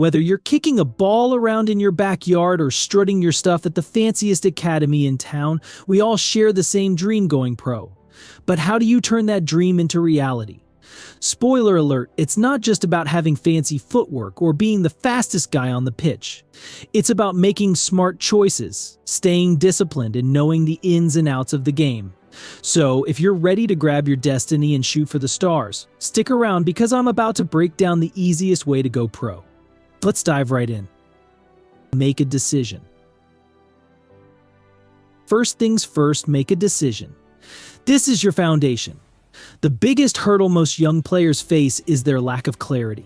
Whether you're kicking a ball around in your backyard or strutting your stuff at the fanciest academy in town, we all share the same dream: going pro. But how do you turn that dream into reality? Spoiler alert, it's not just about having fancy footwork or being the fastest guy on the pitch. It's about making smart choices, staying disciplined, and knowing the ins and outs of the game. So, if you're ready to grab your destiny and shoot for the stars, stick around because I'm about to break down the easiest way to go pro. Let's dive right in. Make a decision. First things first, make a decision. This is your foundation. The biggest hurdle most young players face is their lack of clarity.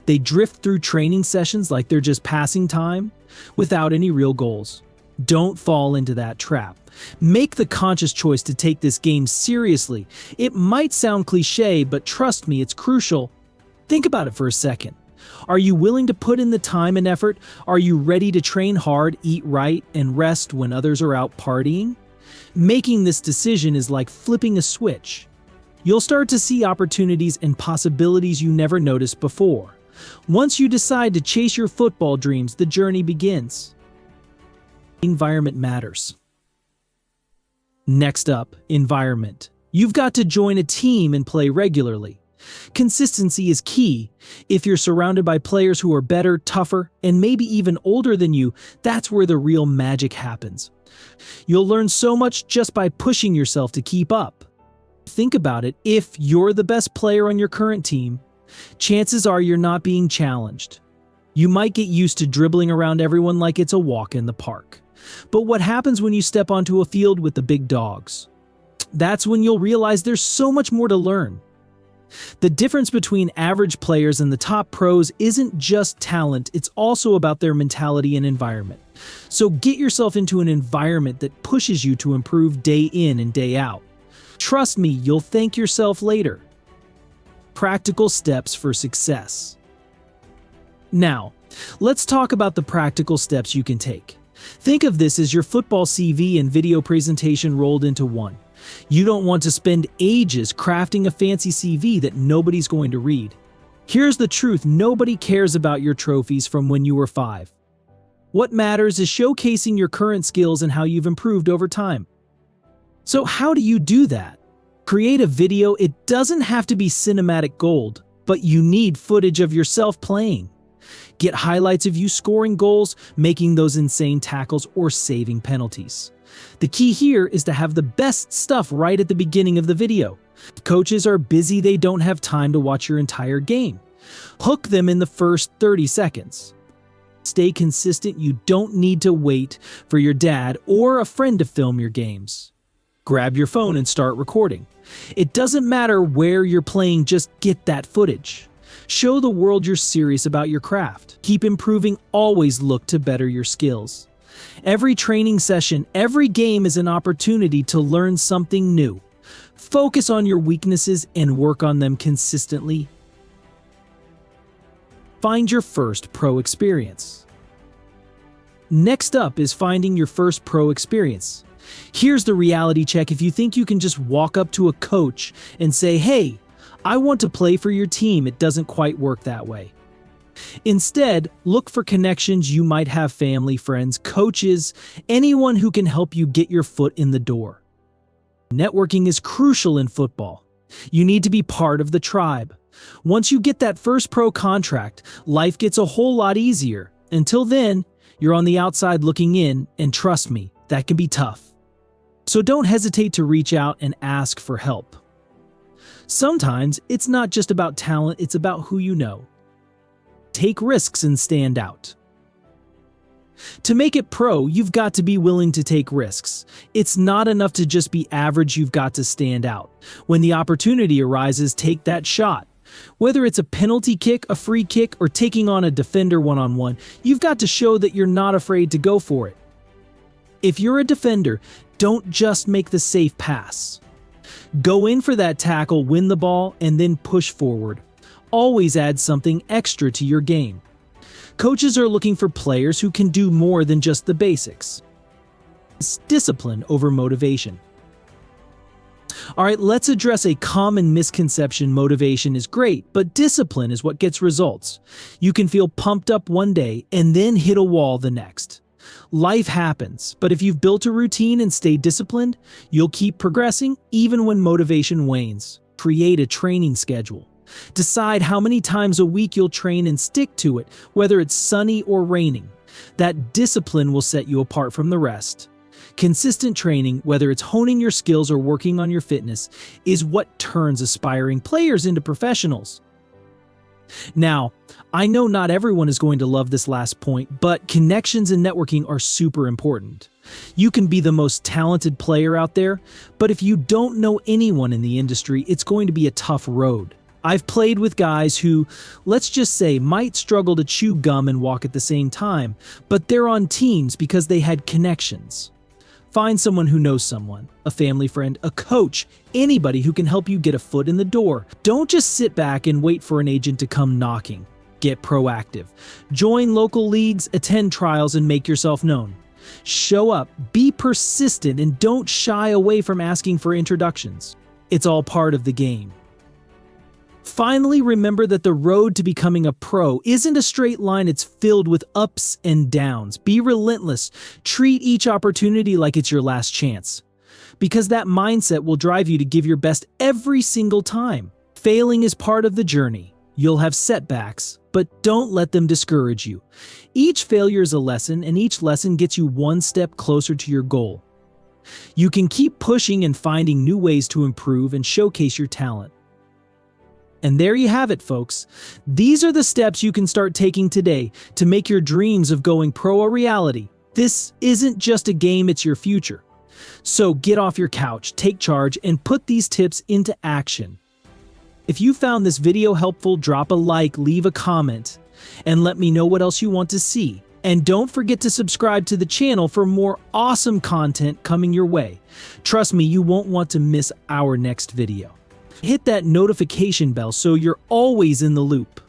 They drift through training sessions like they're just passing time, without any real goals. Don't fall into that trap. Make the conscious choice to take this game seriously. It might sound cliche, but trust me, it's crucial. Think about it for a second. Are you willing to put in the time and effort? Are you ready to train hard, eat right, and rest when others are out partying? Making this decision is like flipping a switch. You'll start to see opportunities and possibilities you never noticed before. Once you decide to chase your football dreams, the journey begins. Environment matters. Next up, environment. You've got to join a team and play regularly. Consistency is key. If you're surrounded by players who are better, tougher, and maybe even older than you, that's where the real magic happens. You'll learn so much just by pushing yourself to keep up. Think about it. If you're the best player on your current team, chances are you're not being challenged. You might get used to dribbling around everyone like it's a walk in the park. But what happens when you step onto a field with the big dogs? That's when you'll realize there's so much more to learn. The difference between average players and the top pros isn't just talent, it's also about their mentality and environment. So get yourself into an environment that pushes you to improve day in and day out. Trust me, you'll thank yourself later. Practical steps for success. Now, let's talk about the practical steps you can take. Think of this as your football CV and video presentation rolled into one. You don't want to spend ages crafting a fancy CV that nobody's going to read. Here's the truth: nobody cares about your trophies from when you were 5. What matters is showcasing your current skills and how you've improved over time. So how do you do that? Create a video. It doesn't have to be cinematic gold, but you need footage of yourself playing. Get highlights of you scoring goals, making those insane tackles, or saving penalties. The key here is to have the best stuff right at the beginning of the video. Coaches are busy, they don't have time to watch your entire game. Hook them in the first 30 seconds. Stay consistent, you don't need to wait for your dad or a friend to film your games. Grab your phone and start recording. It doesn't matter where you're playing, just get that footage. Show the world you're serious about your craft. Keep improving, always look to better your skills. Every training session, every game is an opportunity to learn something new. Focus on your weaknesses and work on them consistently. Find your first pro experience. Next up is finding your first pro experience. Here's the reality check. If you think you can just walk up to a coach and say, "Hey, I want to play for your team," it doesn't quite work that way. Instead, look for connections. You might have family, friends, coaches, anyone who can help you get your foot in the door. Networking is crucial in football. You need to be part of the tribe. Once you get that first pro contract, life gets a whole lot easier. Until then, you're on the outside looking in, and trust me, that can be tough. So don't hesitate to reach out and ask for help. Sometimes it's not just about talent, it's about who you know. Take risks and stand out. To make it pro, you've got to be willing to take risks. It's not enough to just be average, you've got to stand out. When the opportunity arises, take that shot. Whether it's a penalty kick, a free kick, or taking on a defender one-on-one, you've got to show that you're not afraid to go for it. If you're a defender, don't just make the safe pass. Go in for that tackle, win the ball, and then push forward. Always add something extra to your game. Coaches are looking for players who can do more than just the basics. It's discipline over motivation. All right, let's address a common misconception. Motivation is great, but discipline is what gets results. You can feel pumped up one day and then hit a wall the next. Life happens, but if you've built a routine and stayed disciplined, you'll keep progressing even when motivation wanes. Create a training schedule. Decide how many times a week you'll train and stick to it, whether it's sunny or raining. That discipline will set you apart from the rest. Consistent training, whether it's honing your skills or working on your fitness, is what turns aspiring players into professionals. Now, I know not everyone is going to love this last point, but connections and networking are super important. You can be the most talented player out there, but if you don't know anyone in the industry, it's going to be a tough road. I've played with guys who, let's just say, might struggle to chew gum and walk at the same time, but they're on teams because they had connections. Find someone who knows someone, a family friend, a coach, anybody who can help you get a foot in the door. Don't just sit back and wait for an agent to come knocking. Get proactive. Join local leagues, attend trials, and make yourself known. Show up, be persistent, and don't shy away from asking for introductions. It's all part of the game. Finally, remember that the road to becoming a pro isn't a straight line, it's filled with ups and downs. Be relentless. Treat each opportunity like it's your last chance. Because that mindset will drive you to give your best every single time. Failing is part of the journey. You'll have setbacks, but don't let them discourage you. Each failure is a lesson, and each lesson gets you one step closer to your goal. You can keep pushing and finding new ways to improve and showcase your talent. And there you have it, folks. These are the steps you can start taking today to make your dreams of going pro a reality. This isn't just a game, it's your future. So get off your couch, take charge, and put these tips into action. If you found this video helpful, drop a like, leave a comment, and let me know what else you want to see. And don't forget to subscribe to the channel for more awesome content coming your way. Trust me, you won't want to miss our next video. Hit that notification bell so you're always in the loop.